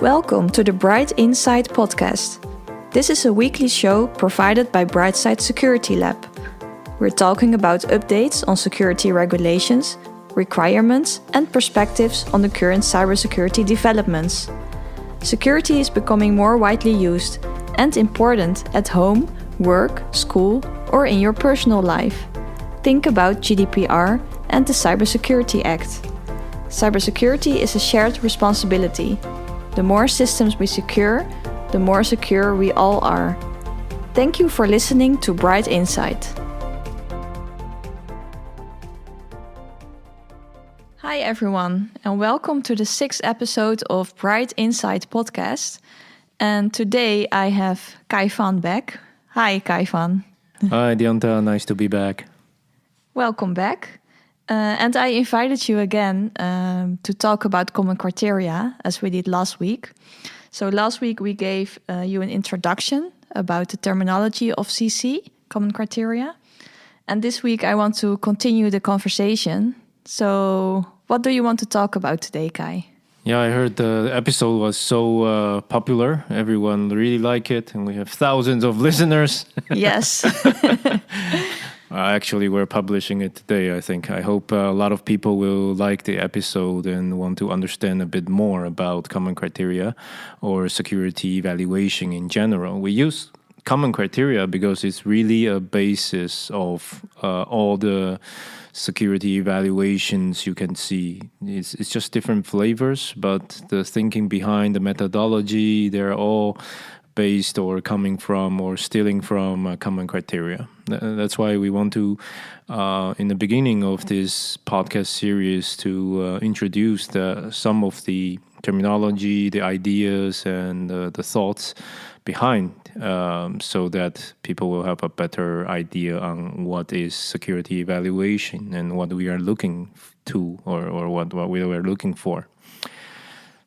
Welcome to the Bright Insight podcast. This is a weekly show provided by Brightside Security Lab. We're talking about updates on security regulations, requirements, and perspectives on the current cybersecurity developments. Security is becoming more widely used and important at home, work, school, or in your personal life. Think about GDPR and the Cybersecurity Act. Cybersecurity is a shared responsibility. The more systems we secure, the more secure we all are. Thank you for listening to Bright Insight. Hi everyone, and welcome to the 6th episode of Bright Insight podcast. And today I have Kai Van back. Hi Kai Van. Hi Dianta, nice to be back. Welcome back. And I invited you again to talk about common criteria, as we did last week. So last week we gave you an introduction about the terminology of CC, common criteria. And this week I want to continue the conversation. So what do you want to talk about today, Kai? Yeah, I heard the episode was so popular. Everyone really liked it, and we have thousands of listeners. Yes. Actually, we're publishing it today, I think. I hope a lot of people will like the episode and want to understand a bit more about common criteria or security evaluation in general. We use common criteria because it's really a basis of all the security evaluations you can see. It's just different flavors, but the thinking behind the methodology, they're all based or coming from or stealing from common criteria. That's why we want to, in the beginning of this podcast series, to introduce some of the terminology, the ideas, and the thoughts behind, so that people will have a better idea on what is security evaluation and what we are looking to, or what we are looking for.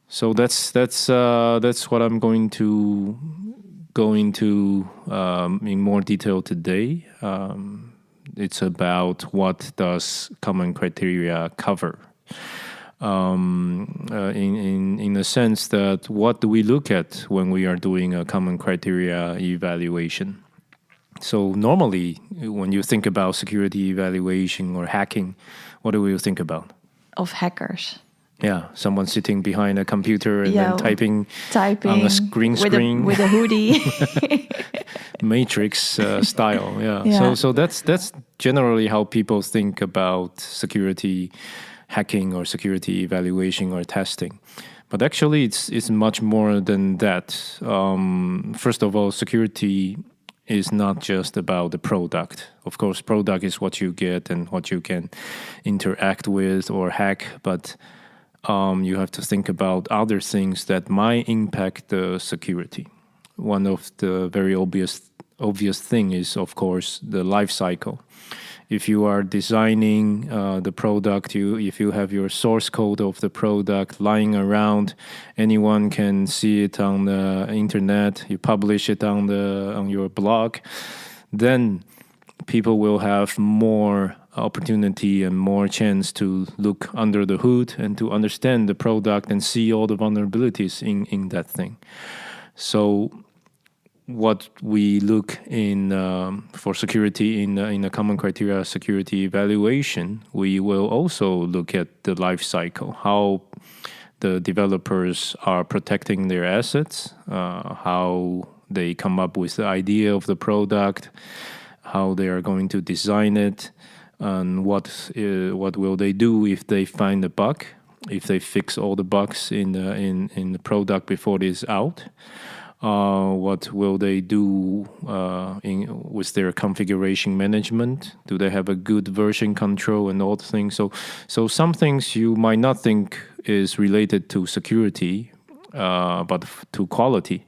So that's what I'm going to go into in more detail today. It's about what does common criteria cover. In the sense that what do we look at when we are doing a common criteria evaluation? So normally, when you think about security evaluation or hacking, what do you think about? Of hackers. Yeah, someone sitting behind a computer and then typing on a green screen with a hoodie, Matrix style. Yeah. So that's generally how people think about security hacking or security evaluation or testing. But actually, it's much more than that. First of all, security is not just about the product. Of course, product is what you get and what you can interact with or hack, but you have to think about other things that might impact the security. One of the very obvious thing is, of course, the life cycle. If you are designing the product, if you have your source code of the product lying around, anyone can see it on the internet. You publish it on your blog, then people will have more opportunity and more chance to look under the hood and to understand the product and see all the vulnerabilities in that thing. So what we look in for security in a common criteria security evaluation, we will also look at the life cycle, how the developers are protecting their assets, how they come up with the idea of the product, how they are going to design it, and what will they do if they find a bug, if they fix all the bugs in the product before it is out. What will they do with their configuration management? Do they have a good version control and all the things? So some things you might not think is related to security, but to quality.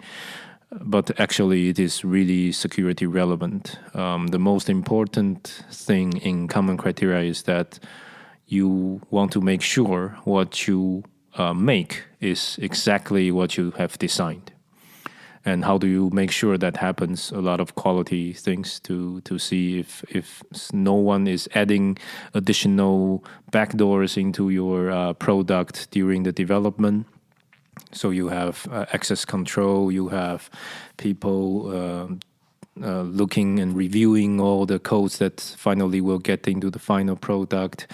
But actually, it is really security relevant. The most important thing in common criteria is that you want to make sure what you make is exactly what you have designed. And how do you make sure that happens? A lot of quality things to see if no one is adding additional backdoors into your product during the development. So you have access control, you have people looking and reviewing all the codes that finally will get into the final product.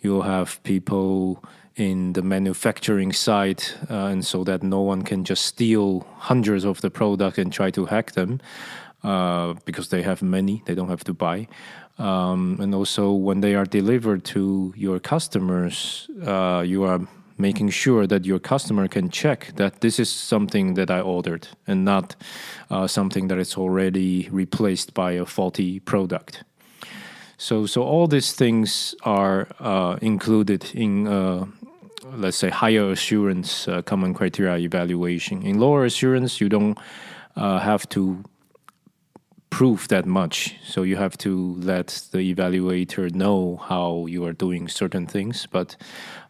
You'll have people in the manufacturing side, and so that no one can just steal hundreds of the product and try to hack them, because they have many, they don't have to buy. And also when they are delivered to your customers, you are making sure that your customer can check that this is something that I ordered and not something that is already replaced by a faulty product. So all these things are included in, let's say, higher assurance common criteria evaluation. In lower assurance, you don't have to prove that much. So you have to let the evaluator know how you are doing certain things. But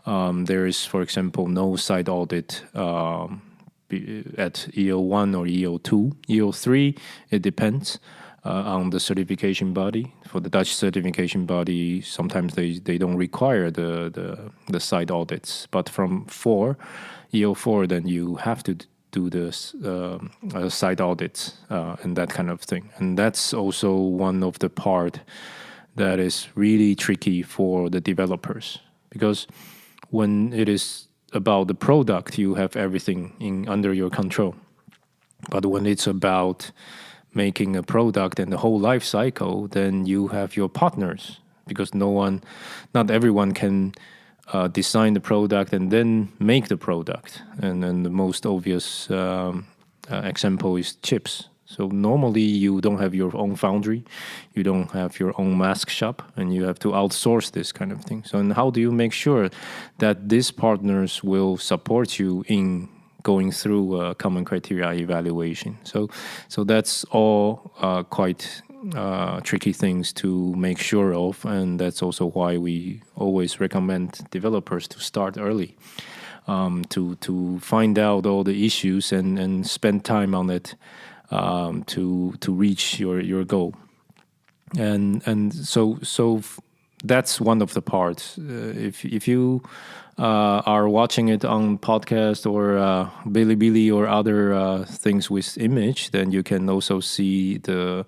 there is, for example, no site audit at EO1 or EO2. EO3, it depends on the certification body. For the Dutch certification body, sometimes they don't require the site audits. But from EO4, then you have to do this site audits and that kind of thing. And that's also one of the part that is really tricky for the developers, because when it is about the product, you have everything under your control. But when it's about making a product and the whole life cycle, then you have your partners, because not everyone can design the product and then make the product. And then the most obvious example is chips. So normally you don't have your own foundry, you don't have your own mask shop, and you have to outsource this kind of thing. So and how do you make sure that these partners will support you in going through a common criteria evaluation? So that's all quite tricky things to make sure of, and that's also why we always recommend developers to start early, to find out all the issues and spend time on it, to reach your goal. And so that's one of the parts. If you are watching it on podcast or Bilibili or other things with image, then you can also see the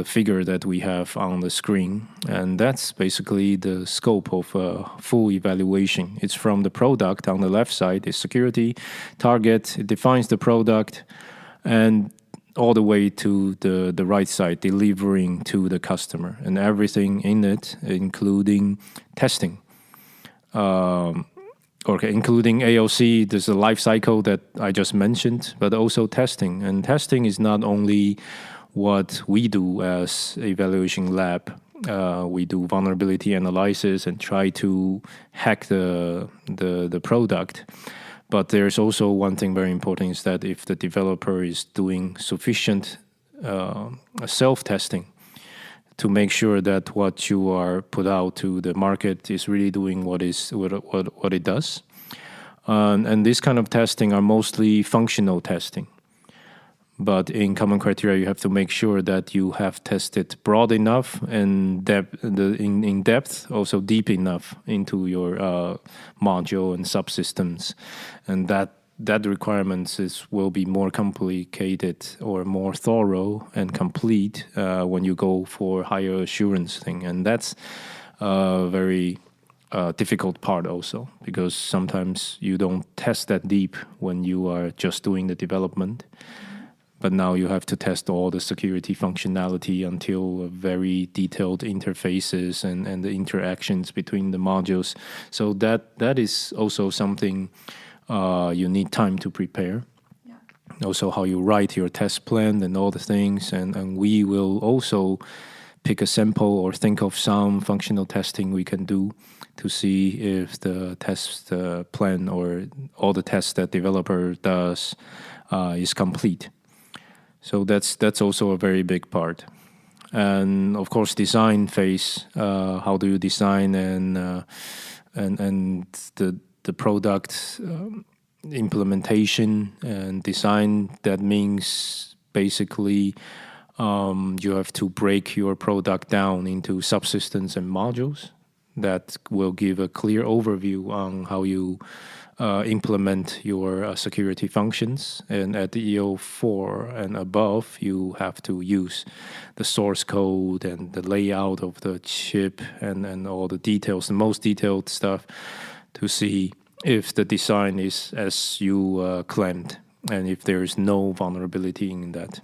figure that we have on the screen. And that's basically the scope of a full evaluation. It's from the product on the left side, is security, target, it defines the product, and all the way to the right side, delivering to the customer, and everything in it, including testing. Including AOC, there's a life cycle that I just mentioned, but also testing. And testing is not only what we do as evaluation lab. We do vulnerability analysis and try to hack the product. But there's also one thing very important, is that if the developer is doing sufficient self-testing to make sure that what you are put out to the market is really doing what it does. And this kind of testing are mostly functional testing. But in common criteria, you have to make sure that you have tested broad enough and in depth, also deep enough into your module and subsystems. And that requirements will be more complicated or more thorough and complete when you go for higher assurance thing. And that's a very difficult part also, because sometimes you don't test that deep when you are just doing the development. But now you have to test all the security functionality until very detailed interfaces and the interactions between the modules. So that is also something you need time to prepare. Yeah. Also how you write your test plan and all the things. And we will also pick a sample or think of some functional testing we can do to see if the test plan or all the tests that developer does is complete. So that's also a very big part. And of course, design phase. How do you design and the product implementation and design? That means basically you have to break your product down into subsystems and modules that will give a clear overview on how you implement your security functions. And at the EO4 and above, you have to use the source code and the layout of the chip and all the details, the most detailed stuff, to see if the design is as you claimed and if there is no vulnerability in that.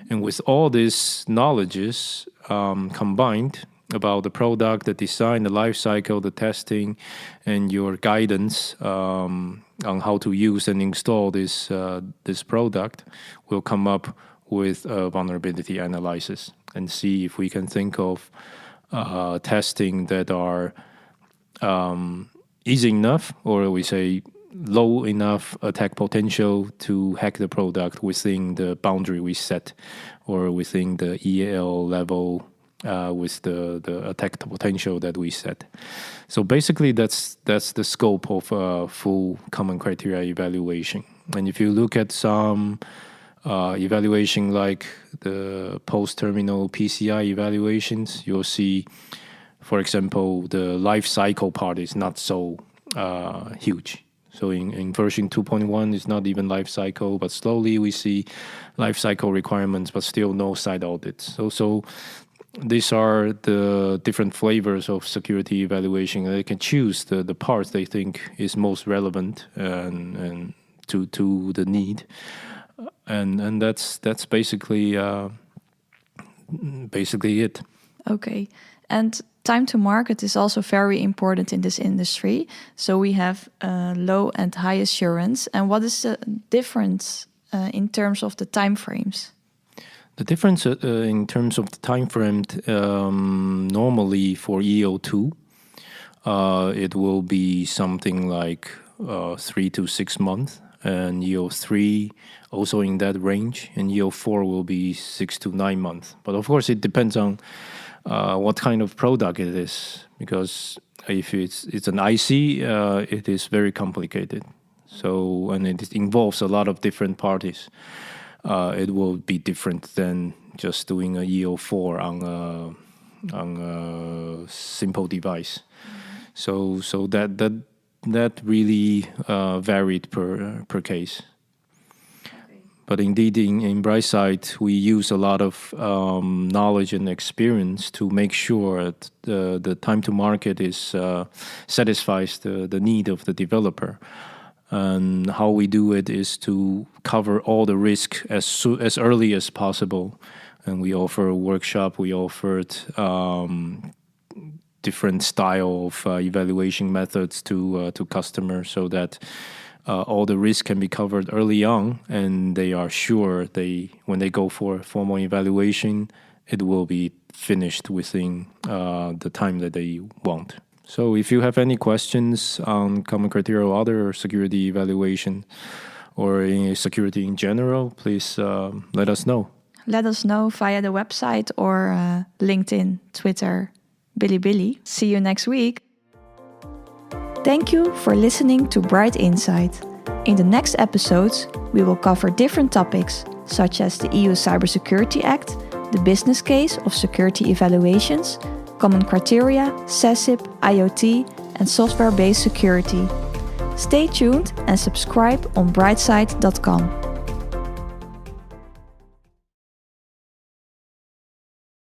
And with all these knowledges combined about the product, the design, the life cycle, the testing, and your guidance on how to use and install this product, will come up with a vulnerability analysis and see if we can think of testing that are easy enough, or we say low enough attack potential to hack the product within the boundary we set, or within the EAL level with the attack potential that we set. So basically, that's the scope of full common criteria evaluation. And if you look at some evaluation like the post-terminal PCI evaluations, you'll see, for example, the life cycle part is not so huge. So in version 2.1, it's not even life cycle, but slowly we see life cycle requirements, but still no site audits. So these are the different flavors of security evaluation. They can choose the parts they think is most relevant and to the need, and that's basically it. Okay, and time to market is also very important in this industry. So we have low and high assurance. And what is the difference in terms of the time frames? The difference in terms of the time frame, normally for EO2, it will be something like 3 to 6 months, and EO3 also in that range, and EO4 will be 6 to 9 months. But of course, it depends on what kind of product it is, because if it's an IC, it is very complicated. So, and it involves a lot of different parties. It will be different than just doing a EO4 on a simple device. So that really varied per case. But indeed, in Brightside, we use a lot of knowledge and experience to make sure the time to market is satisfies the need of the developer. And how we do it is to cover all the risk as early as possible. And we offer a workshop. We offered different style of evaluation methods to customers, so that all the risk can be covered early on, and they are sure when they go for formal evaluation, it will be finished within the time that they want. So if you have any questions on common criteria or other security evaluation or in security in general, please let us know. Let us know via the website or LinkedIn, Twitter, Bilibili. See you next week. Thank you for listening to Bright Insight. In the next episodes, we will cover different topics, such as the EU Cybersecurity Act, the business case of security evaluations, common criteria, SASIP, IoT, and software-based security. Stay tuned and subscribe on brightside.com.